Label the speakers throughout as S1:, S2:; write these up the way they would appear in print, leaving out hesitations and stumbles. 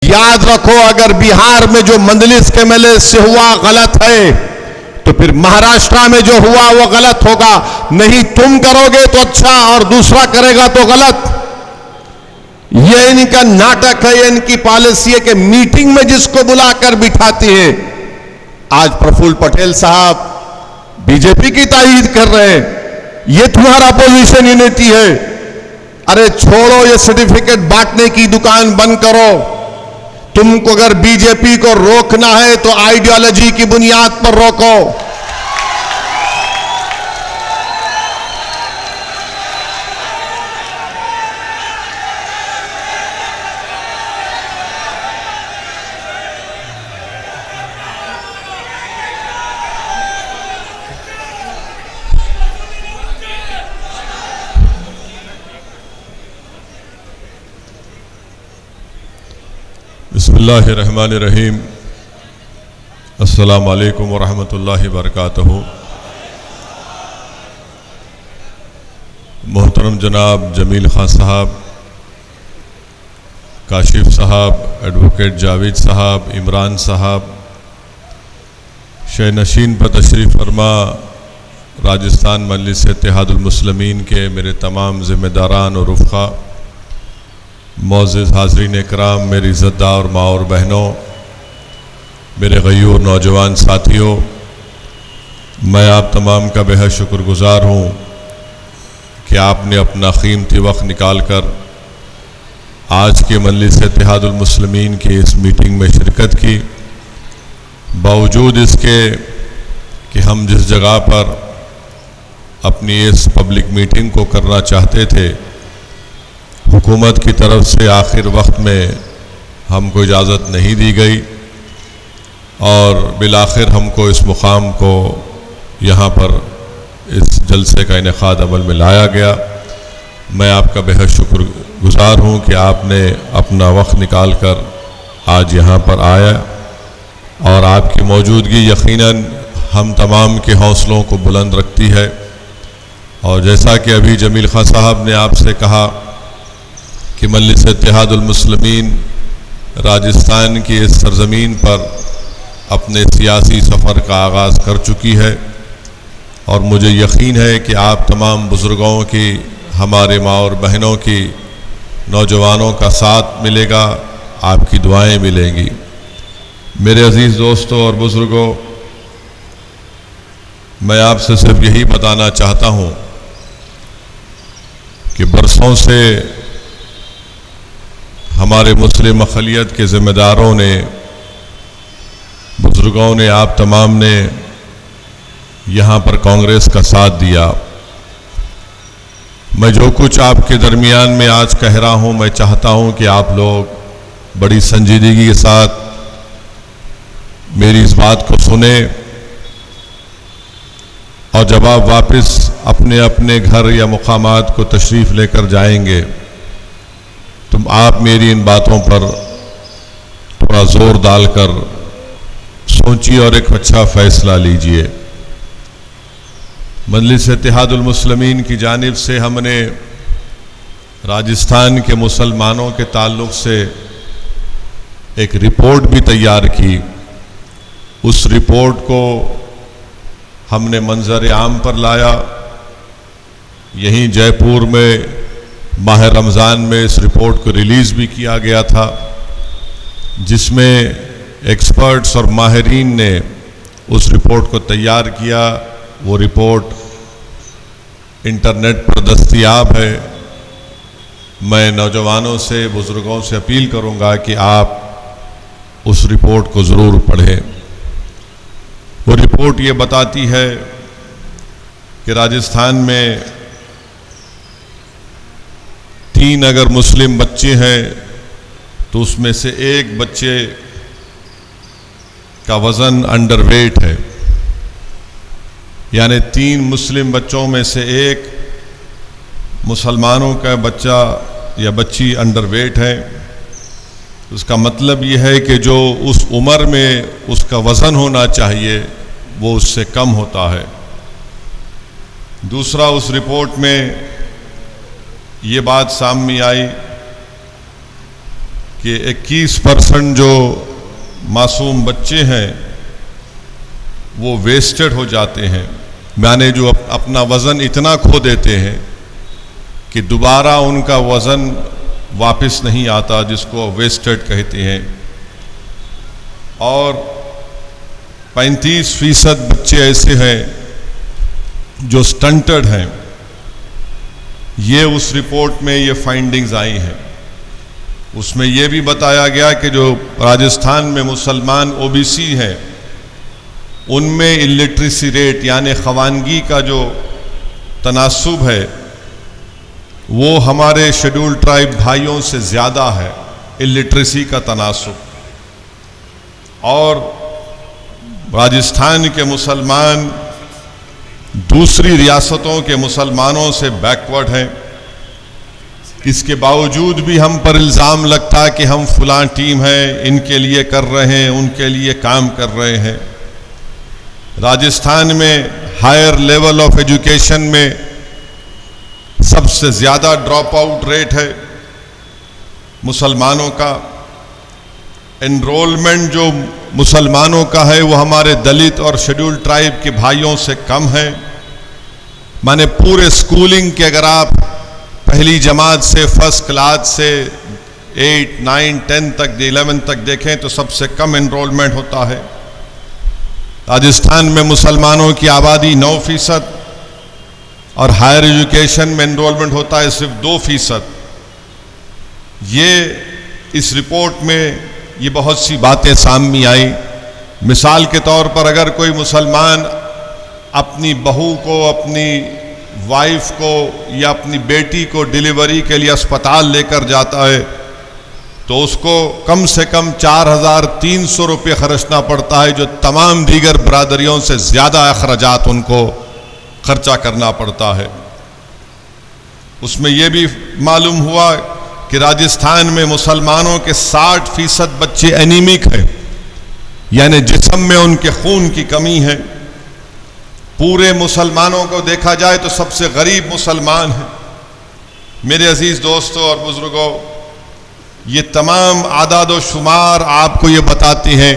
S1: याद रखो, अगर बिहार में जो मंदलिस के एमएलए से हुआ गलत है तो फिर महाराष्ट्र में जो हुआ वो गलत होगा। नहीं तुम करोगे तो अच्छा और दूसरा करेगा तो गलत। ये इनका नाटक है, ये इनकी पॉलिसी है कि मीटिंग में जिसको बुलाकर बिठाती है। आज प्रफुल्ल पटेल साहब बीजेपी की तारीफ कर रहे हैं, ये तुम्हारा पोजीशन यूनिटी है। अरे छोड़ो, ये सर्टिफिकेट बांटने की दुकान बंद करो। तुमको अगर बीजेपी को रोकना है तो आइडियोलॉजी की बुनियाद पर रोको।
S2: बिस्मिल्लाहिर्रहमानिर्रहीम। अस्सलामु अलैकुम वरहमतुल्लाहि वबरकातुहू। मोहतरम जनाब जमील खान साहब, काशिफ साहब, एडवोकेट जावेद साहब, इमरान साहब, शहनशीन पर तशरीफ़ फरमा राजस्थान मजलिस इत्तेहादुल मुस्लिमीन के मेरे तमाम ज़िम्मेदारान और रुफ़क़ा, मोअज़्ज़िज़ हाज़रीन इकराम, मेरी इज़्ज़तदार माँ और बहनों, मेरे गयूर नौजवान साथियों, मैं आप तमाम का बेहद शुक्रगुज़ार हूँ कि आपने अपना कीमती वक्त निकाल कर आज के मजलिस इत्तेहादुल मुस्लिमीन की इस मीटिंग में शिरकत की। बावजूद इसके कि हम जिस जगह पर अपनी इस पब्लिक मीटिंग को करना चाहते थे, हुकूमत की तरफ से आखिर वक्त में हमको इजाज़त नहीं दी गई और बिलाखिर हमको इस मुकाम को यहाँ पर इस जलसे का इनेकाद अमल में लाया गया। मैं आपका बेहद शुक्रगुज़ार हूँ कि आपने अपना वक्त निकाल कर आज यहाँ पर आया और आपकी मौजूदगी यकीनन हम तमाम के हौसलों को बुलंद रखती है। और जैसा कि अभी जमील खान साहब ने आपसे कहा कि मजलिस इत्तेहादुल मुस्लिमीन राजस्थान की इस सरज़मीन पर अपने सियासी सफ़र का आगाज़ कर चुकी है और मुझे यकीन है कि आप तमाम बुज़ुर्गों की, हमारे माँ और बहनों की, नौजवानों का साथ मिलेगा, आपकी दुआएं मिलेंगी। मेरे अज़ीज़ दोस्तों और बुज़ुर्गों, मैं आपसे सिर्फ यही बताना चाहता हूँ कि बरसों से हमारे मुस्लिम अक़लियत के ज़िम्मेदारों ने, बुज़ुर्गों ने, आप तमाम ने यहाँ पर कांग्रेस का साथ दिया। मैं जो कुछ आपके दरमियान में आज कह रहा हूँ, मैं चाहता हूँ कि आप लोग बड़ी संजीदगी के साथ मेरी इस बात को सुने और जब आप वापस अपने अपने घर या मुकामात को तशरीफ़ लेकर जाएंगे तो आप मेरी इन बातों पर थोड़ा ज़ोर डालकर सोचिए और एक अच्छा फ़ैसला लीजिए। मजलिस इत्तेहादुल मुस्लिमीन की जानिब से हमने राजस्थान के मुसलमानों के ताल्लुक़ से एक रिपोर्ट भी तैयार की। उस रिपोर्ट को हमने मंजर आम पर लाया। यहीं जयपुर में माह रमज़ान में इस रिपोर्ट को रिलीज़ भी किया गया था, जिसमें एक्सपर्ट्स और माहिरीन ने उस रिपोर्ट को तैयार किया। वो रिपोर्ट इंटरनेट पर दस्तयाब है। मैं नौजवानों से, बुज़ुर्गों से अपील करूंगा कि आप उस रिपोर्ट को ज़रूर पढ़ें। वो रिपोर्ट ये बताती है कि राजस्थान में 3 अगर मुस्लिम बच्चे हैं तो उसमें से एक बच्चे का वज़न अंडरवेट है, यानी 3 मुस्लिम बच्चों में से एक मुसलमानों का बच्चा या बच्ची अंडरवेट है। उसका मतलब ये है कि जो उस उम्र में उसका वज़न होना चाहिए वो उससे कम होता है। दूसरा, उस रिपोर्ट में ये बात सामने आई कि 21% जो मासूम बच्चे हैं वो वेस्टेड हो जाते हैं, माने जो अपना वज़न इतना खो देते हैं कि दोबारा उनका वज़न वापस नहीं आता, जिसको वेस्टेड कहते हैं। और 35% बच्चे ऐसे हैं जो स्टंटेड हैं। ये उस रिपोर्ट में ये फाइंडिंग्स आई हैं। उसमें ये भी बताया गया कि जो राजस्थान में मुसलमान ओबीसी हैं उनमें इलिटरेसी रेट यानी खवानगी का जो तनासुब है वो हमारे शेड्यूल ट्राइब भाइयों से ज़्यादा है, इलिटरेसी का तनासुब। और राजस्थान के मुसलमान दूसरी रियासतों के मुसलमानों से बैकवर्ड हैं। इसके बावजूद भी हम पर इल्ज़ाम लगता है कि हम फलां टीम है, इनके लिए कर रहे हैं, उनके लिए काम कर रहे हैं। राजस्थान में हायर लेवल ऑफ एजुकेशन में सबसे ज़्यादा ड्रॉप आउट रेट है मुसलमानों का। एनरोलमेंट जो मुसलमानों का है वो हमारे दलित और शेड्यूल ट्राइब के भाइयों से कम है। माने पूरे स्कूलिंग के अगर आप पहली जमात से फर्स्ट क्लास से 8, 9, 10 तक 11 तक देखें तो सबसे कम एनरोलमेंट होता है। राजस्थान में मुसलमानों की आबादी 9% और हायर एजुकेशन में एनरोलमेंट होता है सिर्फ 2%। ये इस रिपोर्ट में ये बहुत सी बातें सामने आई। मिसाल के तौर पर अगर कोई मुसलमान अपनी बहू को, अपनी वाइफ को या अपनी बेटी को डिलीवरी के लिए अस्पताल लेकर जाता है तो उसको कम से कम 4,300 रुपये खर्चना पड़ता है, जो तमाम दीगर बरादरियों से ज़्यादा अखराजात उनको खर्चा करना पड़ता है। उसमें यह भी मालूम हुआ कि राजस्थान में मुसलमानों के 60% बच्चे एनीमिक हैं, यानी जिस्म में उनके खून की कमी है। पूरे मुसलमानों को देखा जाए तो सबसे गरीब मुसलमान हैं। मेरे अजीज़ दोस्तों और बुजुर्गों, ये तमाम आदाद व शुमार आपको ये बताते हैं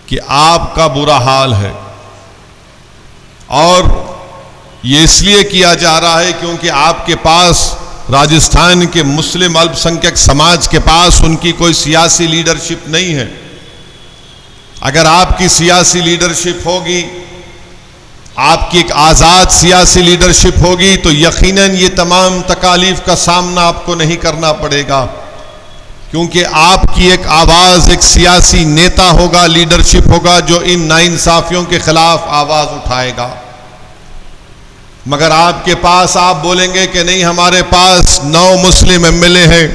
S2: कि आपका बुरा हाल है। और ये इसलिए किया जा रहा है क्योंकि आपके पास, राजस्थान के मुस्लिम अल्पसंख्यक समाज के पास उनकी कोई सियासी लीडरशिप नहीं है। अगर आपकी सियासी लीडरशिप होगी, आपकी एक आज़ाद सियासी लीडरशिप होगी, तो यकीनन ये तमाम तकालीफ का सामना आपको नहीं करना पड़ेगा, क्योंकि आपकी एक आवाज़, एक सियासी नेता होगा, लीडरशिप होगा जो इन नाइंसाफियों के खिलाफ आवाज़ उठाएगा। मगर आपके पास, आप बोलेंगे कि नहीं हमारे पास 9 मुस्लिम एमएलए हैं,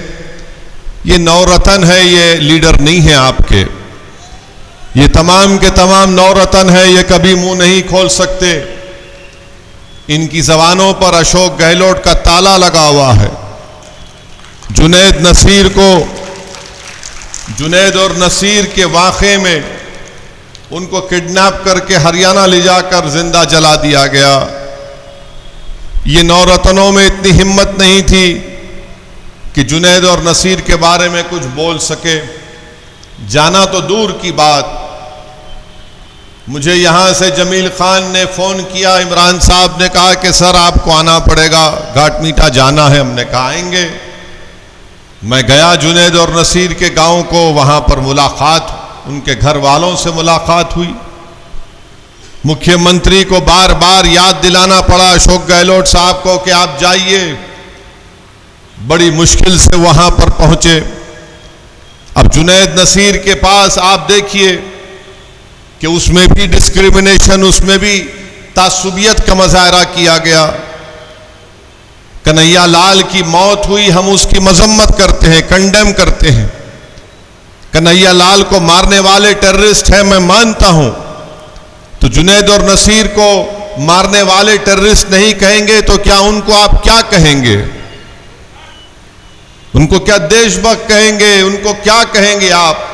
S2: ये नौरतन है, ये लीडर नहीं है आपके। ये तमाम के तमाम नौरतन है, ये कभी मुंह नहीं खोल सकते। इनकी जबानों पर अशोक गहलोत का ताला लगा हुआ है। जुनैद और नसीर के वाक़े में उनको किडनैप करके हरियाणा ले जाकर जिंदा जला दिया गया। ये नौरतनों में इतनी हिम्मत नहीं थी कि जुनैद और नसीर के बारे में कुछ बोल सके। जाना तो दूर की बात, मुझे यहाँ से जमील खान ने फ़ोन किया, इमरान साहब ने कहा कि सर आपको आना पड़ेगा, घाटमीठा जाना है। हमने कहा आएंगे। मैं गया जुनैद और नसीर के गांव को, वहाँ पर मुलाकात, उनके घर वालों से मुलाकात हुई। मुख्यमंत्री को बार बार याद दिलाना पड़ा अशोक गहलोत साहब को कि आप जाइए। बड़ी मुश्किल से वहाँ पर पहुँचे। अब जुनैद नसीर के पास आप देखिए कि उसमें भी डिस्क्रिमिनेशन, उसमें भी तासुबियत का मुजाहरा किया गया। कन्हैया लाल की मौत हुई, हम उसकी मजम्मत करते हैं, कंडेम करते हैं। कन्हैया लाल को मारने वाले टेररिस्ट हैं, मैं मानता हूं। तो जुनैद और नसीर को मारने वाले टेररिस्ट नहीं कहेंगे तो क्या उनको आप क्या कहेंगे? उनको क्या देशभक्त कहेंगे? उनको क्या कहेंगे आप?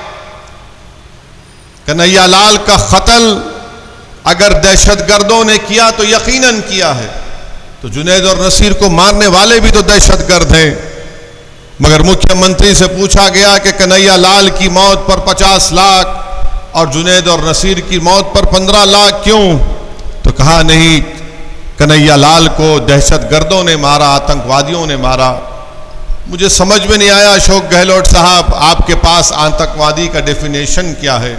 S2: कन्हैया लाल का कत्ल अगर दहशतगर्दों ने किया तो यकीनन किया है, तो जुनैद और नसीर को मारने वाले भी तो दहशतगर्द हैं।
S1: मगर मुख्यमंत्री से पूछा गया कि कन्हैया लाल की मौत पर 50 लाख और जुनैद और नसीर की मौत पर 15 लाख क्यों? तो कहा नहीं, कन्हैया लाल को दहशतगर्दों ने मारा, आतंकवादियों ने मारा। मुझे समझ में नहीं आया अशोक गहलोत साहब, आपके पास आतंकवादी का डेफिनेशन क्या है?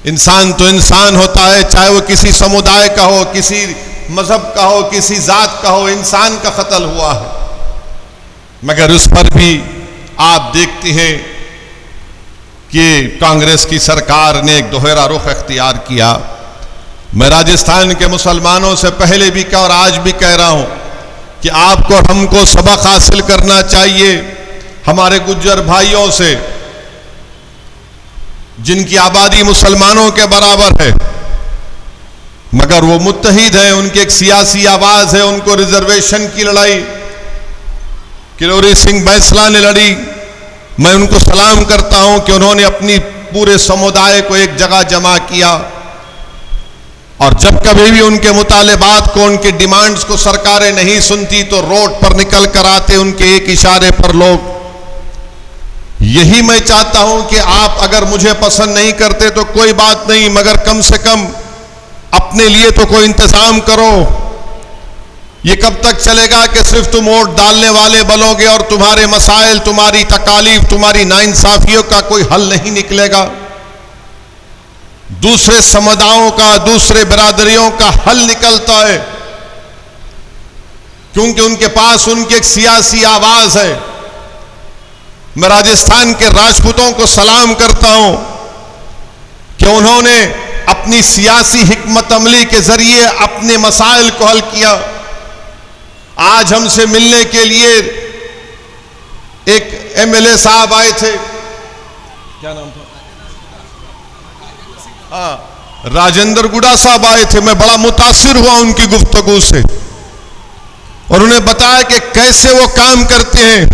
S1: इंसान तो इंसान होता है, चाहे वो किसी समुदाय का हो, किसी मजहब का हो, किसी जात का हो, इंसान का कत्ल हुआ है। मगर उस पर भी आप देखते हैं कि कांग्रेस की सरकार ने एक दोहरा रुख अख्तियार किया। मैं राजस्थान के मुसलमानों से पहले भी कहा और आज भी कह रहा हूं कि आपको और हमको सबक हासिल करना चाहिए हमारे गुज्जर भाइयों से, जिनकी आबादी मुसलमानों के बराबर है, मगर वो मुत्तहिद हैं, उनकी एक सियासी आवाज है, उनको रिजर्वेशन की लड़ाई किरोड़ी सिंह बैंसला ने लड़ी। मैं उनको सलाम करता हूं कि उन्होंने अपनी पूरे समुदाय को एक जगह जमा किया और जब कभी भी उनके मुतालिबात को, उनके डिमांड्स को सरकारें नहीं सुनती तो रोड पर निकल कर आते उनके एक इशारे पर लोग। यही मैं चाहता हूं कि आप अगर मुझे पसंद नहीं करते तो कोई बात नहीं, मगर कम से कम अपने लिए तो कोई इंतजाम करो। ये कब तक चलेगा कि सिर्फ तुम वोट डालने वाले बनोगे और तुम्हारे मसाइल, तुम्हारी तकालीफ, तुम्हारी नाइंसाफियों का कोई हल नहीं निकलेगा? दूसरे समुदायों का, दूसरे बिरादरियों का हल निकलता है, क्योंकि उनके पास उनकी एक सियासी आवाज है। मैं राजस्थान के राजपूतों को सलाम करता हूं कि उन्होंने अपनी सियासी हिकमत अमली के जरिए अपने मसाइल को हल किया। आज हमसे मिलने के लिए एक एमएलए साहब आए थे, क्या नाम था? हाँ, राजेंद्र गुड़ा साहब आए थे। मैं बड़ा मुतासिर हुआ उनकी गुफ्तगू से और उन्हें बताया कि कैसे वो काम करते हैं।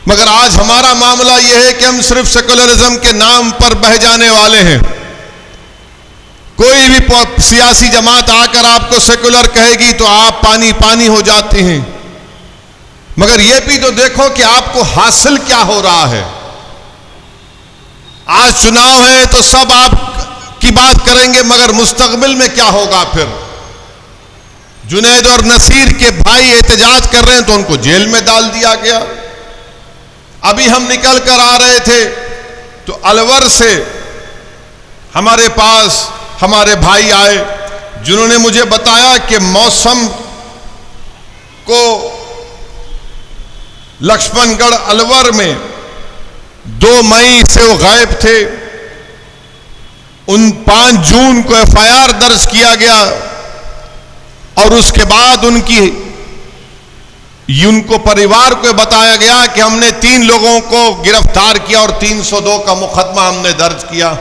S1: मगर आज हमारा मामला यह है कि हम सिर्फ सेकुलरिज्म के नाम पर बह जाने वाले हैं। कोई भी सियासी जमात आकर आपको सेकुलर कहेगी तो आप पानी पानी हो जाते हैं। मगर यह भी तो देखो कि आपको हासिल क्या हो रहा है। आज चुनाव है तो सब आप की बात करेंगे, मगर मुस्तकबिल में क्या होगा? फिर जुनैद और नसीर के भाई एहतजाज कर रहे हैं तो उनको जेल में डाल दिया गया। अभी हम निकल कर आ रहे थे तो अलवर से हमारे पास हमारे भाई आए, जिन्होंने मुझे बताया कि मौसम को लक्ष्मणगढ़ अलवर में 2 मई से वो गायब थे। उन 5 जून को एफआईआर दर्ज किया गया और उसके बाद उनको परिवार को बताया गया कि हमने 3 लोगों को गिरफ्तार किया और 302 का मुकदमा हमने दर्ज किया।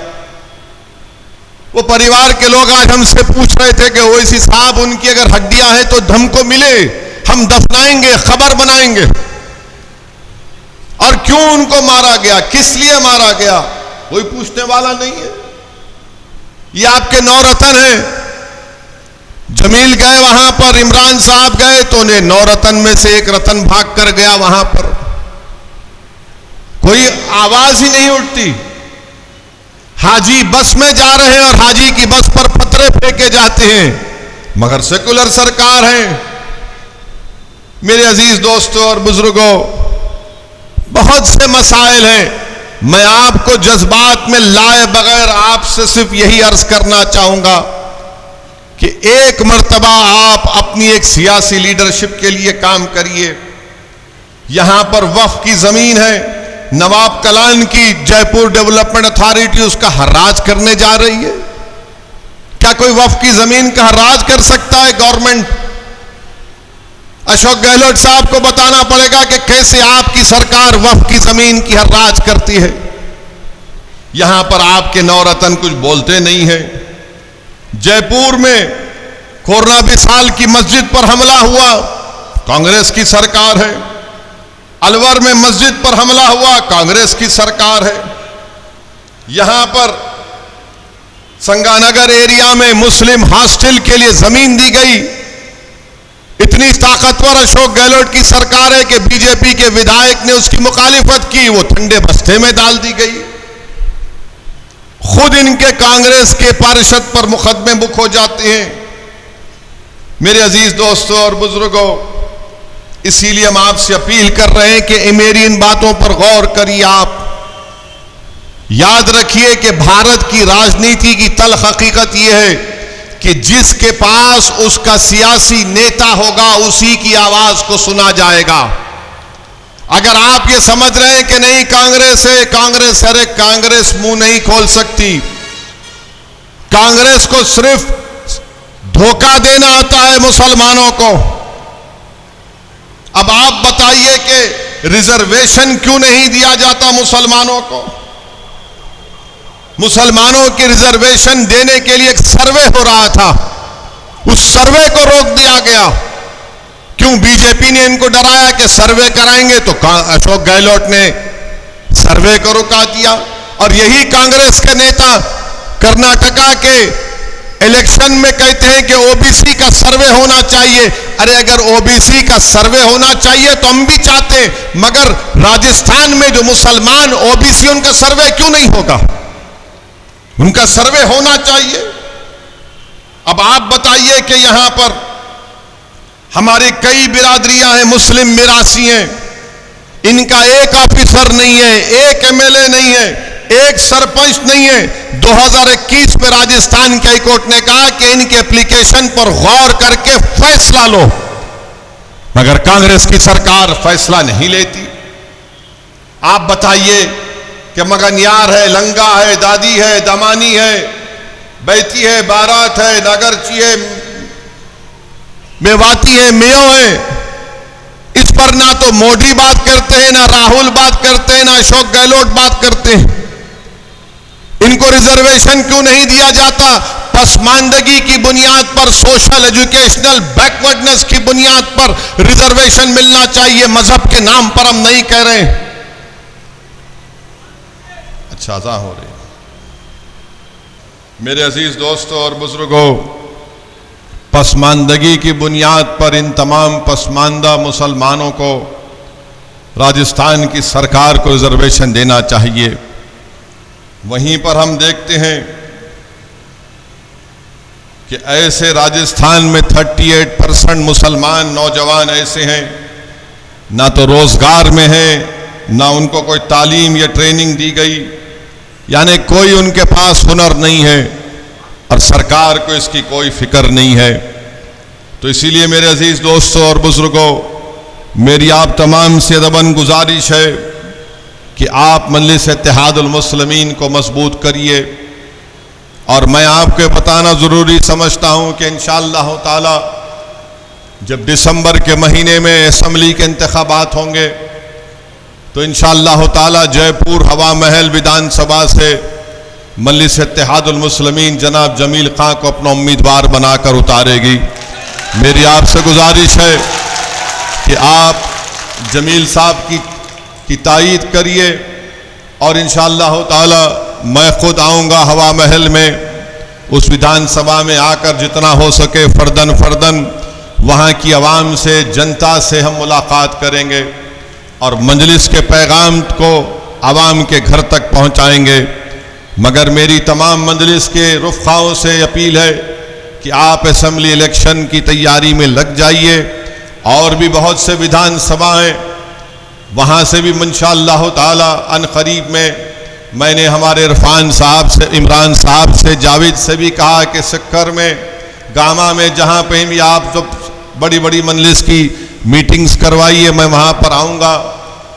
S1: वो परिवार के लोग आज हमसे पूछ रहे थे कि ओवैसी साहब, उनकी अगर हड्डियां हैं तो हमको मिले, हम दफनाएंगे, खबर बनाएंगे। और क्यों उनको मारा गया, किस लिए मारा गया, कोई पूछने वाला नहीं है। ये आपके 9 रतन हैं। जमील गए वहां पर, इमरान साहब गए तो उन्हें 9 रतन में से एक रतन भाग कर गया। वहां पर कोई आवाज ही नहीं उठती। हाजी बस में जा रहे हैं और हाजी की बस पर पत्थर फेंके जाते हैं, मगर सेकुलर सरकार है। मेरे अजीज दोस्तों और बुजुर्गों, बहुत से मसाइल हैं। मैं आपको जज्बात में लाए बगैर आपसे सिर्फ यही अर्ज करना चाहूंगा कि एक मर्तबा आप अपनी एक सियासी लीडरशिप के लिए काम करिए। यहां पर वक्फ की जमीन है, नवाब कलान की जयपुर डेवलपमेंट अथॉरिटी उसका हर्राज करने जा रही है। क्या कोई वक्फ की जमीन का हर्राज कर सकता है गवर्नमेंट? अशोक गहलोत साहब को बताना पड़ेगा कि कैसे आपकी सरकार वक्फ की जमीन की हर्राज करती है। यहां पर आपके 9 रतन कुछ बोलते नहीं है। जयपुर में कोरोना विशाल की मस्जिद पर हमला हुआ, कांग्रेस की सरकार है। अलवर में मस्जिद पर हमला हुआ, कांग्रेस की सरकार है। यहां पर संगानगर एरिया में मुस्लिम हॉस्टल के लिए जमीन दी गई, इतनी ताकतवर अशोक गहलोत की सरकार है कि बीजेपी के विधायक ने उसकी मुखालिफत की, वो ठंडे बस्ते में डाल दी गई। खुद इनके कांग्रेस के पार्षद पर मुकदमे बुक हो जाते हैं। मेरे अजीज दोस्तों और बुजुर्गों, इसीलिए हम आपसे अपील कर रहे हैं कि मेरी इन बातों पर गौर करिए। आप याद रखिए कि भारत की राजनीति की तल्ख हकीकत यह है कि जिसके पास उसका सियासी नेता होगा उसी की आवाज को सुना जाएगा। अगर आप ये समझ रहे हैं कि नहीं कांग्रेस है, कांग्रेस, अरे कांग्रेस मुंह नहीं खोल सकती। कांग्रेस को सिर्फ धोखा देना आता है मुसलमानों को। अब आप बताइए कि रिजर्वेशन क्यों नहीं दिया जाता मुसलमानों को? मुसलमानों की रिजर्वेशन देने के लिए एक सर्वे हो रहा था, उस सर्वे को रोक दिया गया। क्यों? बीजेपी ने इनको डराया कि सर्वे कराएंगे, तो अशोक गहलोत ने सर्वे को रुका दिया। और यही कांग्रेस के नेता कर्नाटका के इलेक्शन में कहते हैं कि ओबीसी का सर्वे होना चाहिए। अरे अगर ओबीसी का सर्वे होना चाहिए तो हम भी चाहते हैं, मगर राजस्थान में जो मुसलमान ओबीसी, उनका सर्वे क्यों नहीं होगा? उनका सर्वे होना चाहिए। अब आप बताइए कि यहां पर हमारी कई बिरादरियां हैं, मुस्लिम मिरासी हैं, इनका एक ऑफिसर नहीं है, एक एमएलए नहीं है, एक सरपंच नहीं है। 2021 में राजस्थान के हाईकोर्ट ने कहा कि इनके एप्लीकेशन पर गौर करके फैसला लो, मगर कांग्रेस की सरकार फैसला नहीं लेती। आप बताइए कि मगनियार है, लंगा है, दादी है, दमानी है, बैती है, बारात है, नागरची है, मेवाती है, मेयो है, इस पर ना तो मोदी बात करते हैं, ना राहुल बात करते हैं, ना अशोक गहलोत बात करते हैं। इनको रिजर्वेशन क्यों नहीं दिया जाता? पसमानदगी की बुनियाद पर, सोशल एजुकेशनल बैकवर्डनेस की बुनियाद पर रिजर्वेशन मिलना चाहिए। मजहब के नाम पर हम नहीं कह रहे। अच्छा हो रही। मेरे अजीज दोस्तों और बुजुर्गों, पसमानदगी की बुनियाद पर इन तमाम पसमानदा मुसलमानों को राजस्थान की सरकार को रिजर्वेशन देना चाहिए। वहीं पर हम देखते हैं कि ऐसे राजस्थान में 38% मुसलमान नौजवान ऐसे हैं, ना तो रोजगार में हैं, ना उनको कोई तालीम या ट्रेनिंग दी गई, यानी कोई उनके पास हुनर नहीं है और सरकार को इसकी कोई फिक्र नहीं है। तो इसीलिए मेरे अजीज दोस्तों और बुजुर्गों, मेरी आप तमाम से अदबन गुजारिश है कि आप मजलिस इत्तेहादुल मुस्लिमीन को मजबूत करिए। और मैं आपको बताना ज़रूरी समझता हूँ कि इंशाअल्लाह ताला जब दिसंबर के महीने में असम्बली के इंतखाबात होंगे तो इंशाअल्लाह ताला जयपुर हवा महल विधानसभा से मजलिस इत्तेहादुल मुस्लिमीन जनाब जमील खां को अपना उम्मीदवार बनाकर उतारेगी। मेरी आपसे गुजारिश है कि आप जमील साहब की तायीद करिए और इंशाअल्लाह ताला मैं खुद आऊँगा हवा महल में, उस विधानसभा में आकर जितना हो सके फर्दन वहाँ की आवाम से, जनता से हम मुलाकात करेंगे और मजलिस के पैगाम को आवाम के घर तक पहुँचाएंगे। मगर मेरी तमाम मजलिस के रुफ़ाओं से अपील है कि आप असम्बली इलेक्शन की तैयारी में लग जाइए। और भी बहुत से विधानसभाएँ, वहाँ से भी इंशाअल्लाह ताला अनक़रीब में मैंने हमारे इरफान साहब से, इमरान साहब से, जावेद से भी कहा कि सिक्कर में, गामा में, जहाँ पे भी आप जो बड़ी बड़ी मजलिस की मीटिंग्स करवाइए, मैं वहाँ पर आऊँगा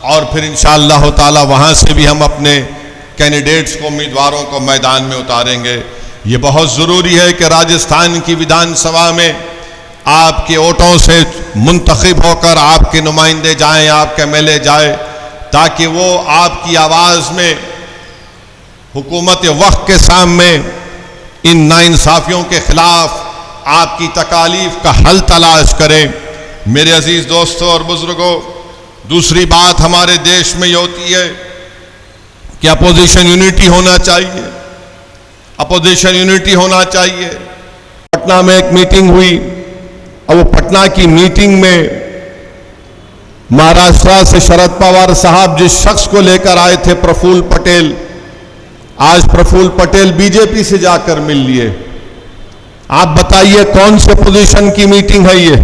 S1: और फिर इंशाअल्लाह ताला वहाँ से भी हम अपने कैंडिडेट्स को, उम्मीदवारों को मैदान में उतारेंगे। ये बहुत ज़रूरी है कि राजस्थान की विधानसभा में आपके वोटों से मुंतखब होकर आपके नुमाइंदे जाएं, आपके एमएलए जाए, ताकि वो आपकी आवाज़ में हुकूमत वक्त के सामने इन नाइंसाफ़ियों के ख़िलाफ़ आपकी तकालीफ का हल तलाश करें। मेरे अजीज़ दोस्तों और बुज़ुर्गों, दूसरी बात हमारे देश में ये होती है कि अपोजिशन यूनिटी होना चाहिए, अपोजिशन यूनिटी होना चाहिए। पटना में एक मीटिंग हुई, और वो पटना की मीटिंग में महाराष्ट्र से शरद पवार साहब जिस शख्स को लेकर आए थे, प्रफुल्ल पटेल, आज प्रफुल्ल पटेल बीजेपी से जाकर मिल लिए। आप बताइए कौन से पोजीशन की मीटिंग है ये?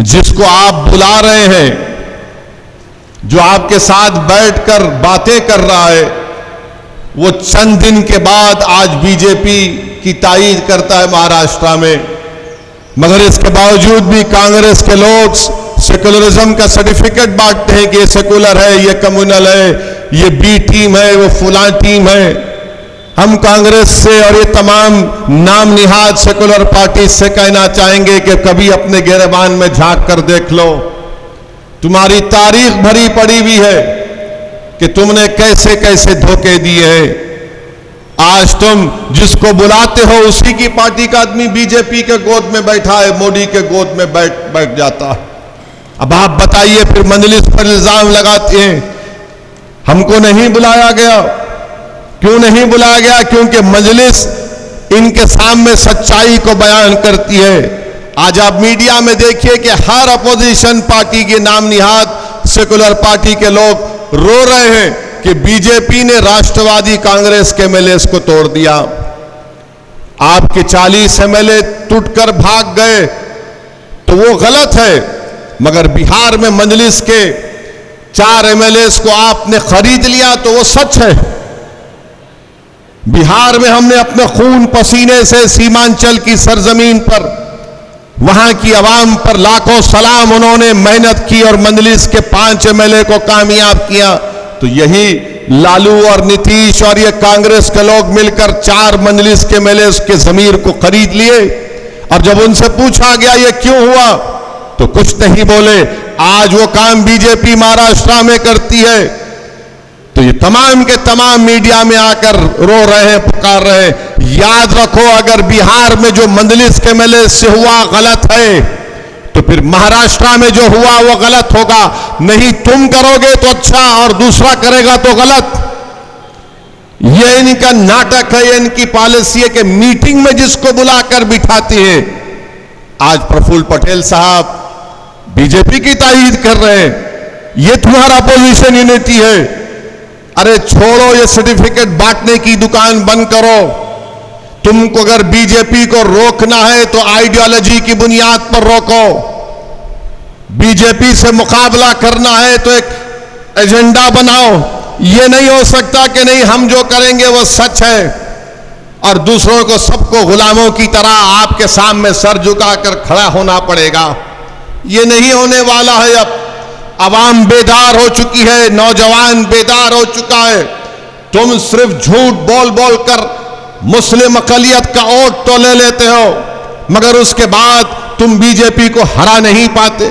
S1: जिसको आप बुला रहे हैं, जो आपके साथ बैठकर बातें कर रहा है, वो चंद दिन के बाद आज बीजेपी की तायीद करता है महाराष्ट्र में। मगर इसके बावजूद भी कांग्रेस के लोग सेकुलरिज्म का सर्टिफिकेट बांटते हैं कि ये सेकुलर है, ये कम्युनल है, ये बी टीम है, वो फुला टीम है। हम कांग्रेस से और ये तमाम नाम निहाद सेकुलर पार्टी से कहना चाहेंगे कि कभी अपने गिरबान में झांक कर देख लो। तुम्हारी तारीख भरी पड़ी हुई है कि तुमने कैसे कैसे धोखे दिए हैं। आज तुम जिसको बुलाते हो उसी की पार्टी का आदमी बीजेपी के गोद में बैठा है, मोदी के गोद में बैठ जाता है। अब आप बताइए, फिर मजलिस पर इल्जाम लगाते हैं हमको नहीं बुलाया गया। क्यों नहीं बुलाया गया? क्योंकि मजलिस इनके सामने सच्चाई को बयान करती है। आज आप मीडिया में देखिए कि हर अपोजिशन पार्टी के नाम निहाद सेकुलर पार्टी के लोग रो रहे हैं कि बीजेपी ने राष्ट्रवादी कांग्रेस के एमएलए को तोड़ दिया। आपके 40 एमएलए टूटकर भाग गए तो वो गलत है, मगर बिहार में मजलिस के 4 एमएलए को आपने खरीद लिया तो वो सच है। बिहार में हमने अपने खून पसीने से सीमांचल की सरजमीन पर, वहां की आवाम पर लाखों सलाम, उन्होंने मेहनत की और मजलिस के 5 एमएलए को कामयाब किया। तो यही लालू और नीतीश और ये कांग्रेस के लोग मिलकर 4 मजलिस के एमएलए के जमीर को खरीद लिए। और जब उनसे पूछा गया ये क्यों हुआ तो कुछ नहीं बोले। आज वो काम बीजेपी महाराष्ट्र में करती है। तो ये तमाम के तमाम मीडिया में आकर रो रहे हैं, पुकार रहे हैं। याद रखो, अगर बिहार में जो मजलिस के एमएलए से हुआ गलत है तो फिर महाराष्ट्र में जो हुआ वो गलत होगा। नहीं तुम करोगे तो अच्छा और दूसरा करेगा तो गलत। ये इनका नाटक है, ये इनकी पॉलिसी है कि मीटिंग में जिसको बुलाकर बिठाते हैं। आज प्रफुल्ल पटेल साहब बीजेपी की तायीद कर रहे हैं, ये तुम्हारा अपोजिशन यूनिटी है। अरे छोड़ो, ये सर्टिफिकेट बांटने की दुकान बंद करो। तुमको अगर बीजेपी को रोकना है तो आइडियोलॉजी की बुनियाद पर रोको। बीजेपी से मुकाबला करना है तो एक एजेंडा बनाओ। ये नहीं हो सकता कि नहीं हम जो करेंगे वो सच है और दूसरों को, सबको गुलामों की तरह आपके सामने सर झुकाकर खड़ा होना पड़ेगा। ये नहीं होने वाला है। अब आवाम बेदार हो चुकी है, नौजवान बेदार हो चुका है। तुम सिर्फ झूठ बोल बोल कर मुस्लिम अकलियत का वोट तो ले लेते हो, मगर उसके बाद तुम बीजेपी को हरा नहीं पाते।